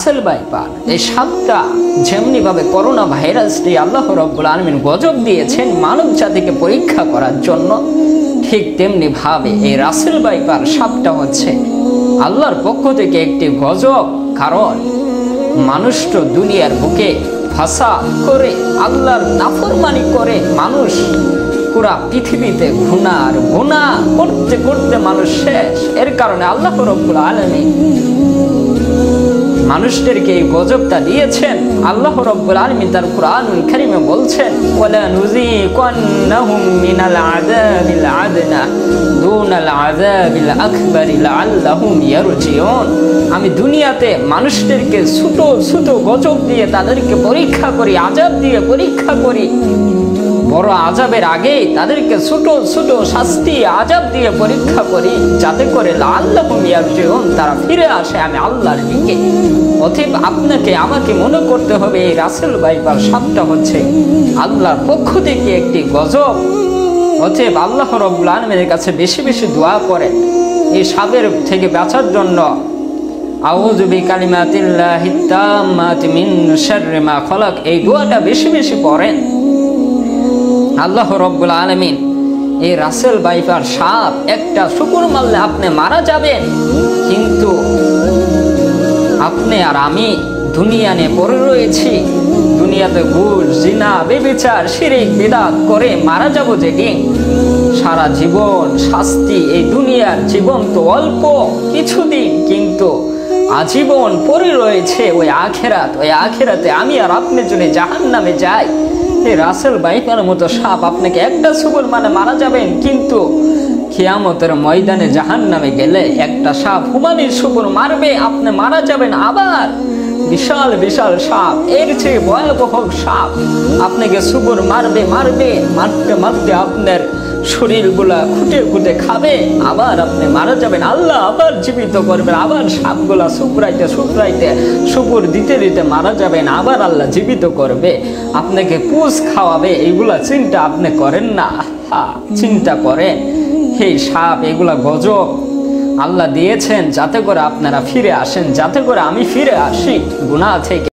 Russell viper এই সাপটা যেমনি ভাবে করোনা ভাইরাসটি আল্লাহ রাব্বুল আলামিন গজব দিয়েছেন মানব জাতিকে পরীক্ষা করার জন্য, ঠিক তেমনি ভাবে এই রাসেল ভাইপার সাপটা হচ্ছে আল্লাহর পক্ষ থেকে একটি গজব। কারণ মানুষ তো দুনিয়ার বুকে ফাসাদ করে আল্লাহর নাফরমানি করে মানুষ পুরা পৃথিবীতে গুনাহ করতে করতে মানুষ শেষ। এর কারণে আল্লাহ রাব্বুল আলামিন মানুষদেরকে এই গজবটা দিয়েছেন। আল্লাহ রাব্বুল আলামিন তার কুরআনুল কারীমে বলছেন, ওয়ালা নুযীকান্নাহুম মিনাল আযাবিল আদনা দুনাল আযাবিল আকবার লাআল্লাহুম ইয়ারজিউন। আমি দুনিয়াতে মানুষদেরকে ছোট ছোট গজব দিয়ে তাদেরকে পরীক্ষা করি, আযাব দিয়ে পরীক্ষা করি। বড় আযাবের আগে তাদেরকে ছোট ছোট শাস্তি আযাব দিয়ে পরীক্ষা করি, যাতে করে লাআল্লাহুম ইয়ারজিউন, তারা ফিরে আসে আমি আল্লাহর দিকে। অতএব আপনাকে আমাকে মনে করতে হবে এই রাসেল ভাইপার সাপটা হচ্ছে আল্লাহর পক্ষ থেকে একটি গজব। অতএব আল্লাহ রাব্বুল আলামিনের কাছে বেশি বেশি দোয়া করেন এই সাপের থেকে বাঁচার জন্য। আউযু বিকালিমাতিল্লাহিত তাম্মাতি মিন শাররি মা খালাক, এই দোয়াটা বেশি বেশি পড়েন। আল্লাহ রাব্বুল আলামিন এই রাসেল ভাইপার সাপ একটা শুকর মারলে আপনি মারা যাবেন, কিন্তু আপনি আর আমি দুনিয়া নিয়ে পড়ে রয়েছি। দুনিয়াতে ঘুষ জিনা ব্যভিচার শিরক বিদআত করে মারা যাব যেদিন, সারা জীবন শাস্তি। এই দুনিয়ার জীবন তো অল্প কিছুদিন, কিন্তু আজীবন পড়ে রয়েছে ওই আখিরাত। ওই আখিরাতে আমি আর আপনি যদি জাহান্নামে যাই, এই রাসেল ভাইপার মতো সাপ আপনাকে একটা শুকর মানে মারা যাবেন, কিন্তু কিয়ামতের ময়দানে জাহান্নামে গেলে একটা সাপ হুমানির শুকর মারবে, আপনি মারা যাবেন। আবার বিশাল বিশাল সাপ, এর চেয়ে ভয়াবহ সাপ আপনাকে শুকর মারতে মারতে আপনার শরীরগুলা খুঁটে খুঁটে খাবে, আবার আপনি মারা যাবেন। আল্লাহ আবার জীবিত করবেন, আবার সাপগুলা শুকরাইতে শুকুর দিতে দিতে মারা যাবেন, আবার আল্লাহ জীবিত করবে, আপনাকে পুষ খাওয়াবে। এইগুলা চিন্তা আপনি করেন না? চিন্তা করেন। এই সাপ এগুলা গজব আল্লাহ দিয়েছেন যাতে করে আপনারা ফিরে আসেন, যাতে করে আমি ফিরে আসি গুনাহ থেকে।